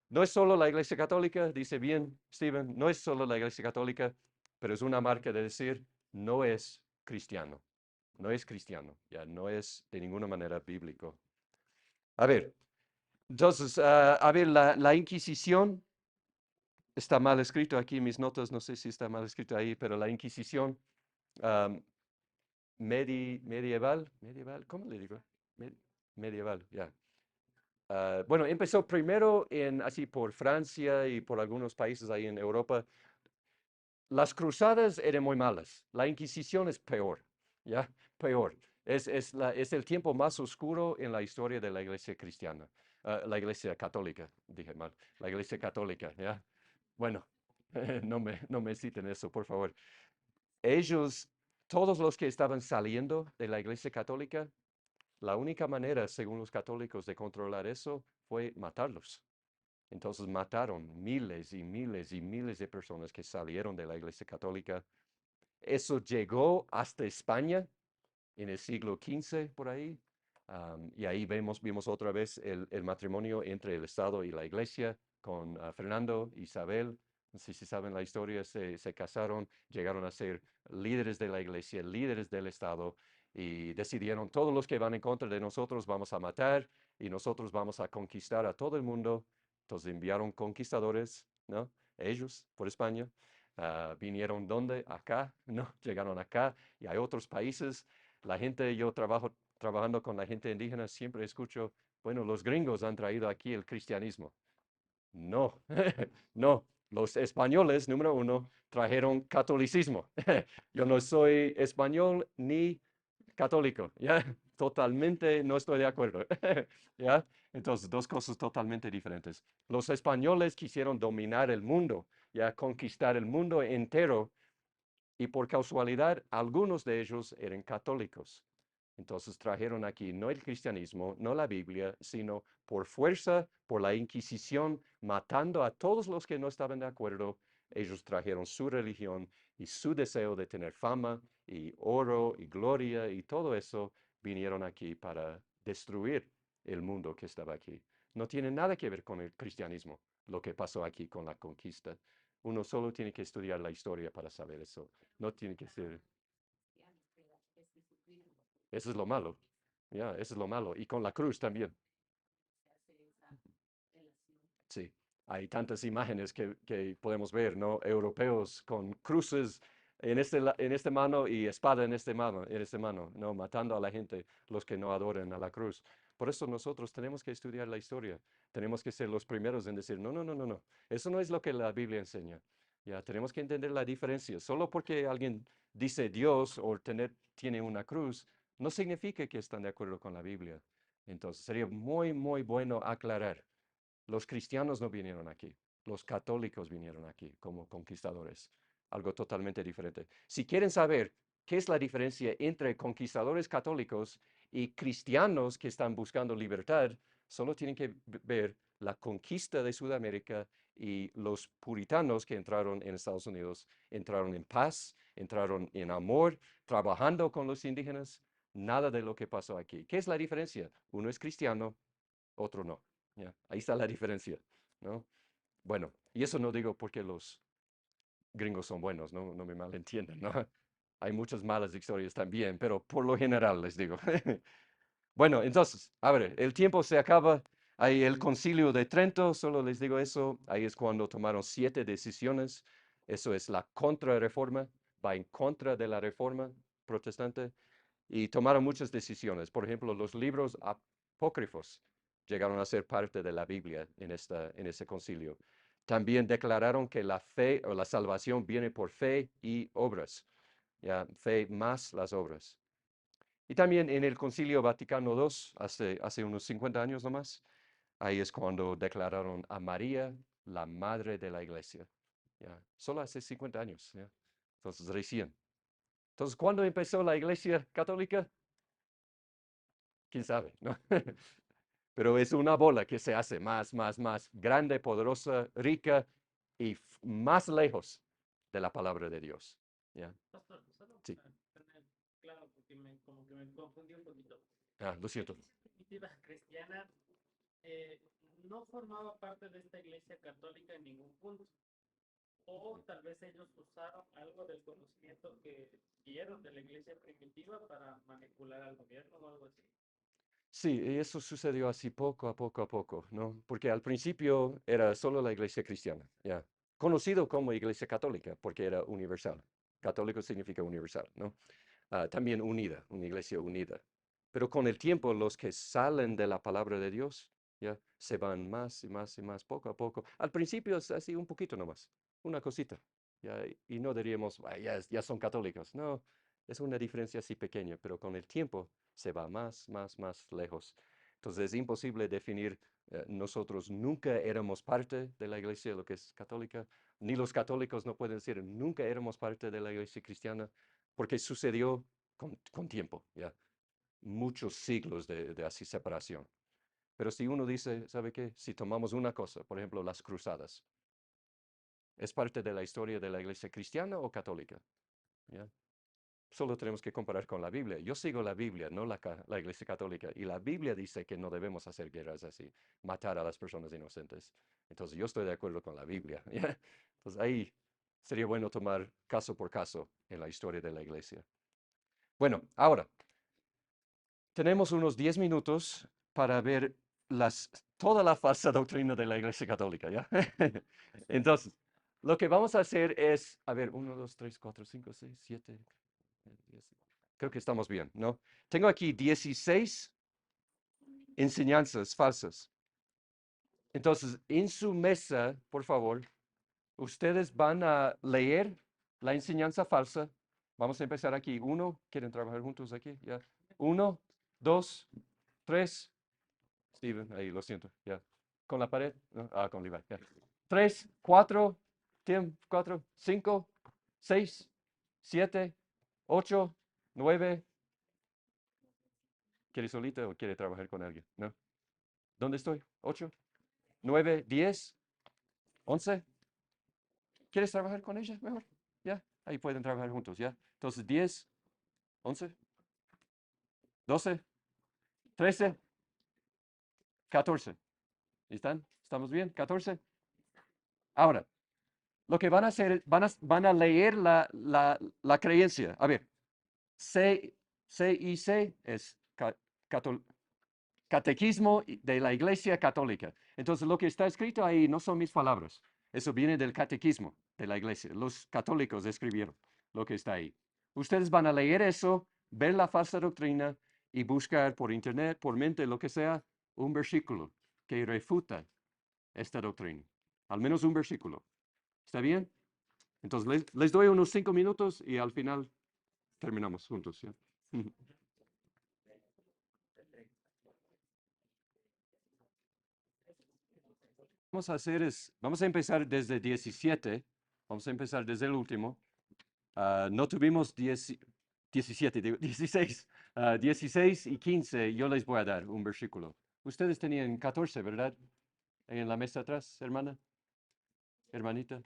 No es solo la Iglesia Católica, dice bien Stephen, no es solo la Iglesia Católica, pero es una marca de decir, no es cristiano, no es cristiano, ya no es de ninguna manera bíblico. A ver, entonces, a ver, la Inquisición, está mal escrito aquí en mis notas, no sé si está mal escrito ahí, pero la Inquisición am, medieval, ¿cómo le digo? Me- medieval, ya. Bueno, empezó primero así por Francia y por algunos países ahí en Europa. Las cruzadas eran muy malas. La Inquisición es peor, ¿ya? Peor. Es el tiempo más oscuro en la historia de la Iglesia cristiana. La Iglesia católica, dije mal. La Iglesia católica, ¿ya? Bueno, no me citen eso, por favor. Ellos, todos los que estaban saliendo de la Iglesia católica, la única manera, según los católicos, de controlar eso fue matarlos. Entonces mataron miles y miles y miles de personas que salieron de la Iglesia Católica. Eso llegó hasta España en el siglo XV por ahí. Y ahí vimos otra vez el matrimonio entre el Estado y la Iglesia con Fernando e Isabel. No sé si saben la historia, se casaron, llegaron a ser líderes de la Iglesia, líderes del Estado y decidieron todos los que van en contra de nosotros vamos a matar y nosotros vamos a conquistar a todo el mundo. Entonces enviaron conquistadores, ¿no? Ellos por España. Vinieron ¿dónde? Acá, ¿no? Llegaron acá y hay otros países. La gente, yo trabajando con la gente indígena, siempre escucho, bueno, los gringos han traído aquí el cristianismo. No, no. Los españoles, número uno, trajeron catolicismo. Yo no soy español ni católico, ¿ya? Totalmente no estoy de acuerdo, ¿ya? Entonces, dos cosas totalmente diferentes. Los españoles quisieron dominar el mundo, ya conquistar el mundo entero, y por casualidad algunos de ellos eran católicos. Entonces trajeron aquí no el cristianismo, no la Biblia, sino por fuerza, por la Inquisición, matando a todos los que no estaban de acuerdo. Ellos trajeron su religión y su deseo de tener fama y oro y gloria y todo eso vinieron aquí para destruir el mundo que estaba aquí. No tiene nada que ver con el cristianismo, lo que pasó aquí con la conquista. Uno solo tiene que estudiar la historia para saber eso. No tiene que ser. cristianos, que es Jesucristo. Eso es lo malo. Ya, eso es lo malo. Y con la cruz también. se hace esa relación. Sí, hay tantas imágenes que podemos ver, ¿no? Europeos con cruces en este mano y espada en este mano, ¿no? Matando a la gente, los que no adoran a la cruz. Por eso nosotros tenemos que estudiar la historia. Tenemos que ser los primeros en decir, no, no, no, no, no. Eso no es lo que la Biblia enseña. Ya, tenemos que entender la diferencia. Solo porque alguien dice Dios o tiene una cruz, no significa que están de acuerdo con la Biblia. Entonces, sería muy, muy bueno aclarar. Los cristianos no vinieron aquí, los católicos vinieron aquí como conquistadores, algo totalmente diferente. Si quieren saber qué es la diferencia entre conquistadores católicos y cristianos que están buscando libertad, solo tienen que ver la conquista de Sudamérica y los puritanos que entraron en Estados Unidos, entraron en paz, entraron en amor, trabajando con los indígenas, nada de lo que pasó aquí. ¿Qué es la diferencia? Uno es cristiano, otro no. Ya, ahí está la diferencia, ¿no? Bueno, y eso no digo porque los gringos son buenos, no, no me malentiendan, ¿no? Hay muchas malas historias también, pero por lo general les digo. Bueno, entonces, a ver, el tiempo se acaba. Hay el Concilio de Trento, solo les digo eso. Ahí es cuando tomaron 7 decisiones. Eso es la contrarreforma, va en contra de la reforma protestante y tomaron muchas decisiones. Por ejemplo, los libros apócrifos llegaron a ser parte de la Biblia en ese concilio. También declararon que la fe o la salvación viene por fe y obras, ya, fe más las obras. Y también en el Concilio Vaticano II, hace unos 50 años nomás, ahí es cuando declararon a María la madre de la iglesia. Ya, solo hace 50 años, ya. Entonces, recién. Entonces, ¿cuándo empezó la iglesia católica? ¿Quién sabe? ¿No? Pero es una bola que se hace más grande, poderosa, rica y más lejos de la palabra de Dios. ¿Ya? Pastor, solo Sí. para tener claro, porque como que me confundí un poquito. Lo La siento. iglesia primitiva cristiana no formaba parte de esta iglesia católica en ningún punto. O tal vez ellos usaron algo del conocimiento que vieron de la iglesia primitiva para manipular al gobierno o algo así. Sí, y eso sucedió así poco a poco a poco, ¿no? Porque al principio era solo la iglesia cristiana, ¿ya? Conocido como iglesia católica, porque era universal. Católico significa universal, ¿no? También unida, una iglesia unida. Pero con el tiempo, los que salen de la palabra de Dios, ya, se van más y más y más, poco a poco. Al principio es así un poquito nomás, una cosita, ya, y no diríamos, "Ah, ya son católicos". No, es una diferencia así pequeña, pero con el tiempo se va más lejos. Entonces es imposible definir, nosotros nunca éramos parte de la iglesia, lo que es católica, ni los católicos no pueden decir, nunca éramos parte de la iglesia cristiana, porque sucedió con tiempo, ya, muchos siglos de así separación. Pero si uno dice, ¿sabe qué? Si tomamos una cosa, por ejemplo, las cruzadas, ¿es parte de la historia de la iglesia cristiana o católica? ¿Ya? Solo tenemos que comparar con la Biblia. Yo sigo la Biblia, no la iglesia católica. Y la Biblia dice que no debemos hacer guerras así, matar a las personas inocentes. Entonces yo estoy de acuerdo con la Biblia. ¿Ya? Entonces ahí sería bueno tomar caso por caso en la historia de la iglesia. Bueno, ahora, tenemos unos 10 minutos para ver toda la falsa doctrina de la Iglesia Católica, ¿ya? Entonces, lo que vamos a hacer es, a ver, 1, 2, 3, 4, 5, 6, 7, 10. Creo que estamos bien, ¿no? Tengo aquí 16 enseñanzas falsas. Entonces, en su mesa, por favor, ustedes van a leer la enseñanza falsa. Vamos a empezar aquí. ¿Quieren trabajar juntos aquí? ¿Ya? 1, 2, 3. Steven, ahí, lo siento, ya. ¿Con la pared? ¿No? Con Levi, ya. 3, 4, Tim, 4, 5, 6, 7, 8, 9. ¿Quiere solita o quiere trabajar con alguien? ¿No? ¿Dónde estoy? 8, 9, 10, 11. ¿Quieres trabajar con ella? Mejor. Ya, ahí pueden trabajar juntos, ya. Entonces, 10, 11, 12, 13, 14. ¿Están? ¿Estamos bien? 14. Ahora, lo que van a hacer, van a leer la creencia. A ver, CIC es Catequismo de la Iglesia Católica. Entonces, lo que está escrito ahí no son mis palabras. Eso viene del catequismo de la Iglesia. Los católicos escribieron lo que está ahí. Ustedes van a leer eso, ver la falsa doctrina y buscar por internet, por mente, lo que sea, un versículo que refuta esta doctrina. Al menos un versículo. ¿Está bien? Entonces, les doy unos 5 minutos y al final terminamos juntos. ¿Ya? Vamos a hacer vamos a empezar desde 17, vamos a empezar desde el último. No tuvimos 17, digo, 16, 16 y 15, yo les voy a dar un versículo. Ustedes tenían 14, ¿verdad? En la mesa atrás, hermana, hermanita.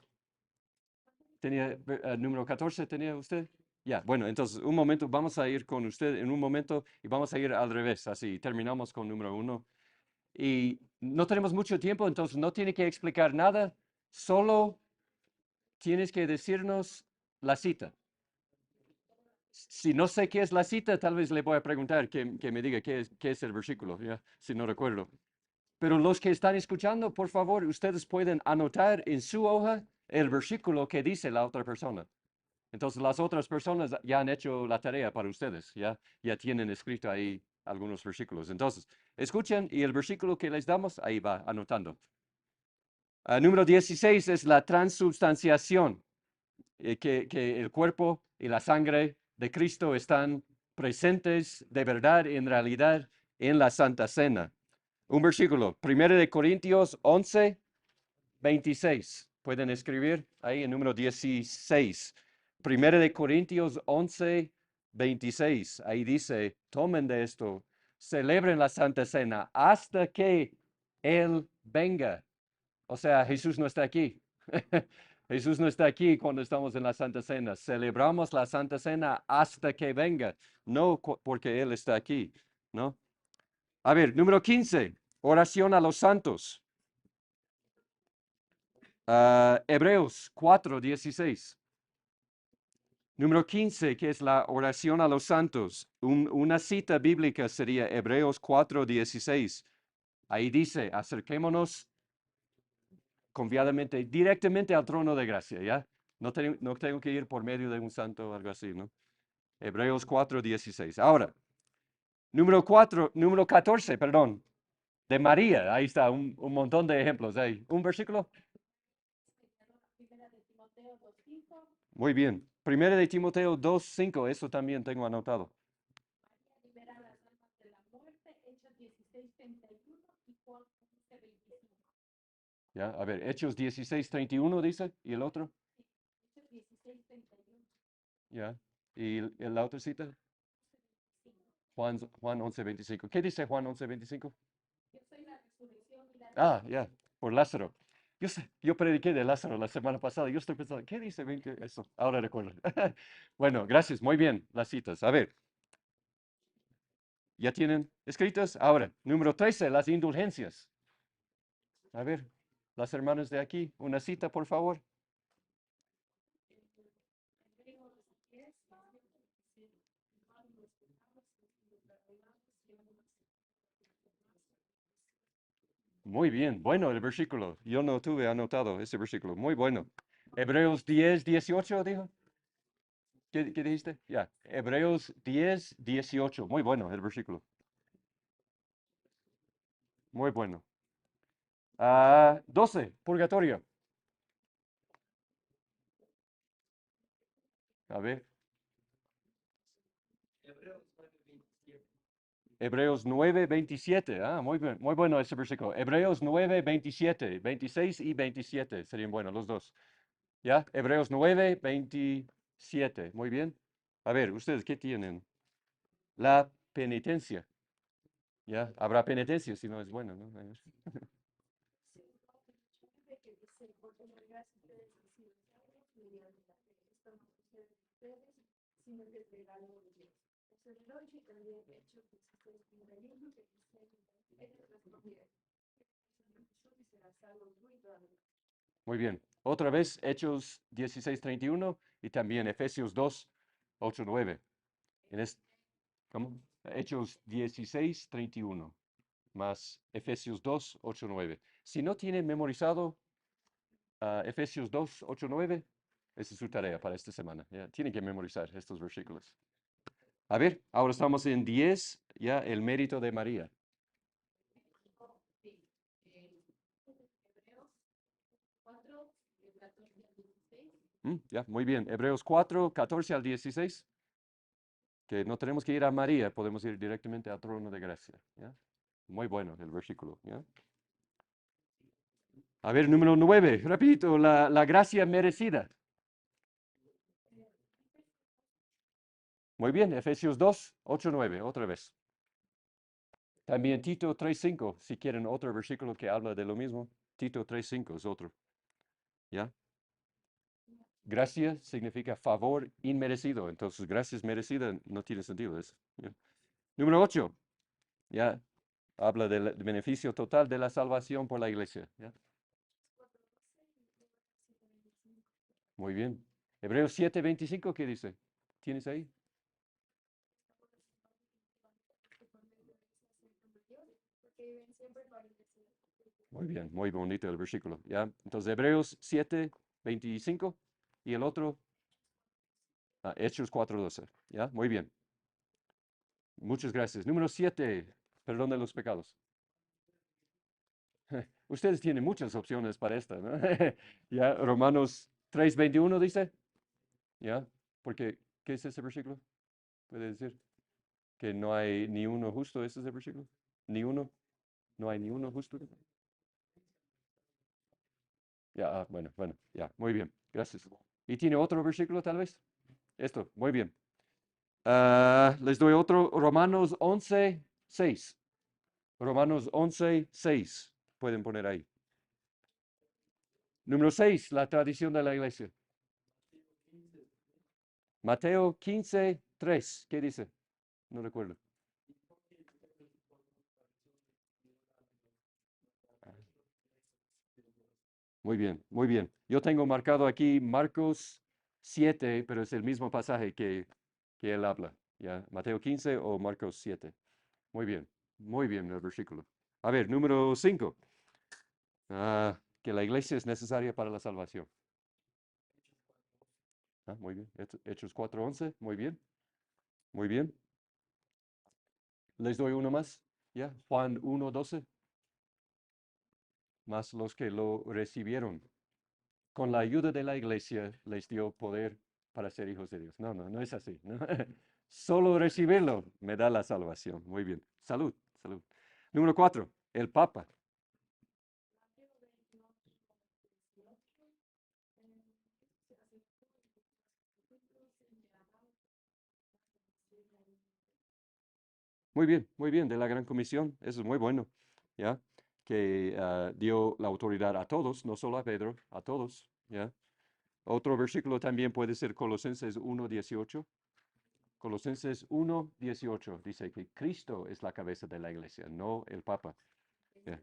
¿Tenía número 14, tenía usted? Ya, bueno, entonces un momento, vamos a ir con usted en un momento y vamos a ir al revés, así terminamos con número 1. Y no tenemos mucho tiempo, entonces no tiene que explicar nada, solo tienes que decirnos la cita. Si no sé qué es la cita, tal vez le voy a preguntar que me diga qué es el versículo, ¿ya? Si no recuerdo. Pero los que están escuchando, por favor, ustedes pueden anotar en su hoja el versículo que dice la otra persona. Entonces las otras personas ya han hecho la tarea para ustedes, ya tienen escrito ahí algunos versículos. Entonces, escuchen y el versículo que les damos, ahí va anotando. Número 16 es la transubstanciación, que el cuerpo y la sangre de Cristo están presentes de verdad, en realidad, en la Santa Cena. Un versículo, 1 de Corintios 11, 26. Pueden escribir ahí en número 16. 1 de Corintios 11, 26. Ahí dice, tomen de esto, celebren la Santa Cena hasta que Él venga. O sea, Jesús no está aquí. Jesús no está aquí cuando estamos en la Santa Cena. Celebramos la Santa Cena hasta que venga, no porque Él está aquí, ¿no? A ver, número 15, oración a los santos. Hebreos 4, 16. Número 15, que es la oración a los santos. Una cita bíblica sería Hebreos 4, 16. Ahí dice, acerquémonos confiadamente, directamente al trono de gracia, ¿ya? No tengo que ir por medio de un santo o algo así, ¿no? Hebreos 4, 16. Ahora, número 14, perdón, de María. Ahí está, un montón de ejemplos ahí. ¿Un versículo? Primera de Timoteo 2:5. Muy bien. Primera de Timoteo 2:5, eso también tengo anotado. María libera a las almas de la muerte, Hechos 16:31 y Juan 11:25. Ya, a ver, Hechos 16:31 dice, ¿y el otro? Hechos 16:31. Ya. ¿Y la otra cita? Juan 11:25. ¿Qué dice Juan 11:25? Yo soy la resurrección y la Ah, ya, por Lázaro. Yo prediqué de Lázaro la semana pasada. Yo estoy pensando, ¿qué dice eso? Ahora recuerdo. Bueno, gracias. Muy bien, las citas. A ver, ¿ya tienen escritas? Ahora, número 13, las indulgencias. A ver, las hermanas de aquí, una cita, por favor. Muy bien, bueno el versículo. Yo no tuve anotado ese versículo. Muy bueno. Hebreos 10, 18, dijo. ¿Qué dijiste? Ya, Hebreos 10, 18. Muy bueno el versículo. Muy bueno. 12, purgatorio. A ver, Hebreos 9, 27. Muy bien, muy bueno ese versículo. Hebreos 9, 27. 26 y 27 serían buenos los dos. ¿Ya? Hebreos 9, 27. Muy bien. A ver, ¿ustedes qué tienen? La penitencia. ¿Ya? Habrá penitencia si no es bueno, ¿no? Muy bien. Otra vez, Hechos 16:31 y también Efesios 2, 8, 9. En ¿Cómo? Hechos 16, 31, más Efesios 2, 8, 9. Si no tienen memorizado Efesios 2, 8, 9, esa es su tarea para esta semana. ¿Ya? Tienen que memorizar estos versículos. A ver, ahora estamos en 10, ya el mérito de María. Sí. Hebreos 4, del 14 al 16. Ya, muy bien. Hebreos 4, 14 al 16. Que no tenemos que ir a María, podemos ir directamente al trono de gracia. ¿Ya? Muy bueno el versículo. ¿Ya? A ver, número 9, rapidito, la gracia merecida. Muy bien, Efesios 2, 8, 9, otra vez. También Tito 3:5, si quieren otro versículo que habla de lo mismo. Tito 3:5 es otro. ¿Ya? Gracia significa favor inmerecido, entonces gracia es merecida, no tiene sentido eso. ¿Ya? Número 8, ya habla del beneficio total de la salvación por la iglesia. ¿Ya? Muy bien. Hebreos 7:25, ¿qué dice? ¿Tienes ahí? Muy bien, muy bonito el versículo. ¿Ya? Entonces, Hebreos 7:25 y el otro, Hechos 4:12. ¿Ya? Muy bien. Muchas gracias. Número 7, perdón de los pecados. Ustedes tienen muchas opciones para esta, ¿no? ¿Ya? Romanos 3:21 dice. ¿Ya? Porque, ¿qué es ese versículo? ¿Puede decir? Que no hay ni uno justo, ¿ese es el versículo? Ni uno. No hay ni uno justo. Ya, bueno, ya, muy bien, gracias. ¿Y tiene otro versículo tal vez? Esto, muy bien. Les doy otro, Romanos 11:6. Romanos 11:6. Pueden poner ahí. Número 6, la tradición de la iglesia. Mateo 15:3. ¿Qué dice? No recuerdo. Muy bien, muy bien. Yo tengo marcado aquí Marcos 7, pero es el mismo pasaje que él habla. ¿Ya? Mateo 15 o Marcos 7. Muy bien el versículo. A ver, número 5. Que la iglesia es necesaria para la salvación. Muy bien. Hechos 4:11. Muy bien. Muy bien. Les doy uno más. ¿Ya? Juan 1:12. Más los que lo recibieron. Con la ayuda de la iglesia les dio poder para ser hijos de Dios. No es así. ¿No? Solo recibirlo me da la salvación. Muy bien. Salud, salud. Número 4. El Papa. Muy bien, de la Gran Comisión, eso es muy bueno, ¿ya? Que dio la autoridad a todos, no solo a Pedro, a todos, ¿ya? Otro versículo también puede ser Colosenses 1:18. Colosenses 1:18 dice que Cristo es la cabeza de la iglesia, no el Papa. ¿Ya?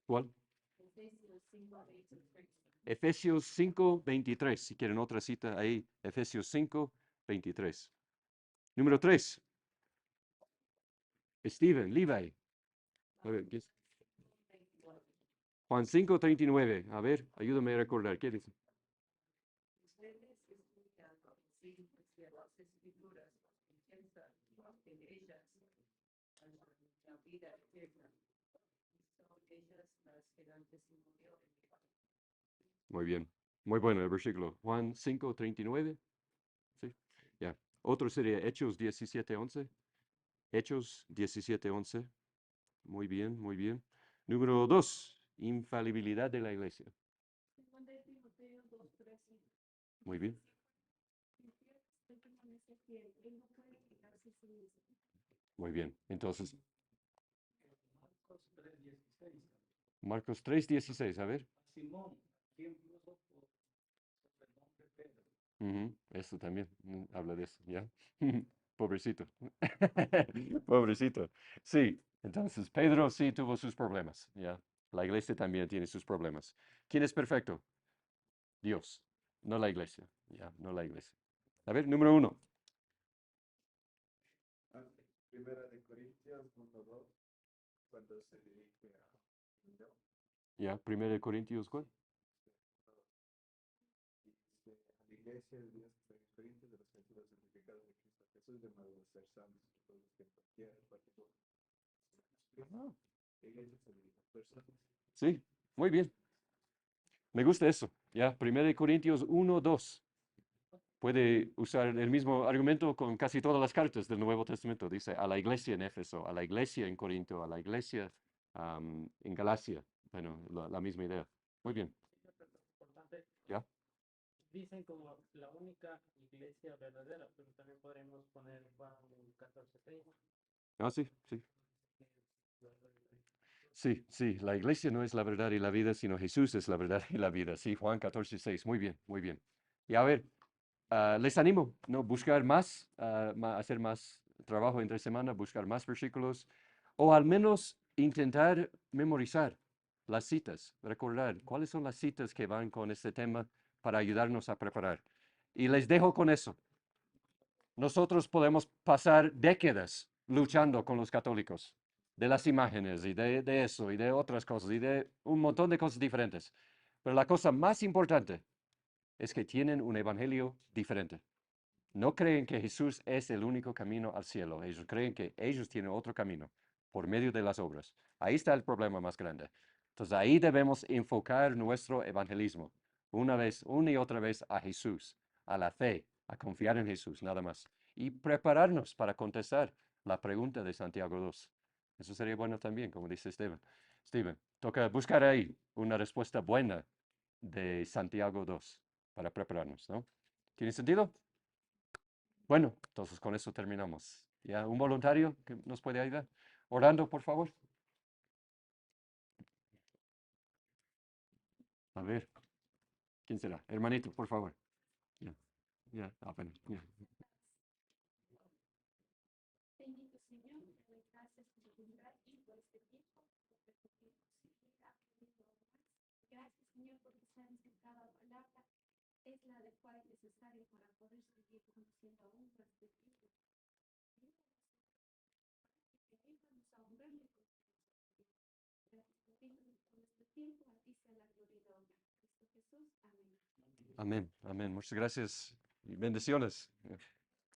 ¿Cuál? Efesios 5:23, si quieren otra cita ahí, Efesios 5:23. Número 3, Stephen, Levi. A ver, ¿qué es? Juan 5:39. A ver, ayúdame a recordar. ¿Qué dice? Ustedes estudian las escrituras y piensan que ellas la vida eterna. Son ellas las que dan testimonio de mi Padre. Muy bien. Muy bueno el versículo. Juan 5:39. Sí. Ya. Otro sería Hechos 17:11. Hechos 17:11. Muy bien, muy bien. Número 2, infalibilidad de la iglesia. Muy bien. Muy bien. Entonces, Marcos 3:16. Marcos 3:16. A ver. Simón, quien puso por sobrenombre Pedro. Eso también habla de eso, ¿ya? Pobrecito. Pobrecito. Sí, entonces Pedro sí tuvo sus problemas, ¿ya? La iglesia también tiene sus problemas. ¿Quién es perfecto? Dios, no la iglesia, ¿ya? No la iglesia. A ver, número 1. Primera de Corintios 1:2, cuando se dirige a ¿no? Ya, 1 Corintios, ¿cuál? Dice, a la iglesia de Dios que está en Corintios, de los que han sido santificados en Cristo Jesús, llamados a ser santos, todos los que en cualquier partido. La iglesia se dirige a personas. Sí, muy bien. Me gusta eso. Ya, 1 Corintios 1:2. Puede usar el mismo argumento con casi todas las cartas del Nuevo Testamento. Dice a la iglesia en Éfeso, a la iglesia en Corinto, a la iglesia en Galacia. Bueno, la misma idea. Muy bien. Importante. ¿Ya? Dicen como la única iglesia verdadera, pero también podremos poner Juan 14:6. Ah, sí, sí. Sí, sí, la iglesia no es la verdad y la vida, sino Jesús es la verdad y la vida. Sí, Juan 14:6. Muy bien, muy bien. Y a ver, les animo, ¿no? Buscar más, hacer más trabajo entre semana, buscar más versículos, o al menos intentar memorizar las citas, recordar cuáles son las citas que van con este tema para ayudarnos a preparar. Y les dejo con eso. Nosotros podemos pasar décadas luchando con los católicos, de las imágenes y de eso y de otras cosas y de un montón de cosas diferentes. Pero la cosa más importante es que tienen un evangelio diferente. No creen que Jesús es el único camino al cielo. Ellos creen que ellos tienen otro camino por medio de las obras. Ahí está el problema más grande. Entonces ahí debemos enfocar nuestro evangelismo una y otra vez a Jesús, a la fe, a confiar en Jesús, nada más. Y prepararnos para contestar la pregunta de Santiago 2. Eso sería bueno también, como dice Steven. Steven, toca buscar ahí una respuesta buena de Santiago 2 para prepararnos, ¿no? ¿Tiene sentido? Bueno, entonces con eso terminamos. ¿Ya? ¿Un voluntario que nos puede ayudar? Orando, por favor. A ver, ¿quién será? Hermanito, por favor. Ya, ya, apenas. Ya. Bendito Señor, te doy gracias por tu bondad y por este tiempo, por tu posibilidad de más. Gracias, Señor, porque sabes que cada palabra es la adecuada y necesaria para poder seguir conociendo aún más de ti. Ayúdanos a honrarle con gracias por este tiempo, a ti sea la gloria y la honra. Cristo Jesús, amén. Amén, amén. Muchas gracias y bendiciones.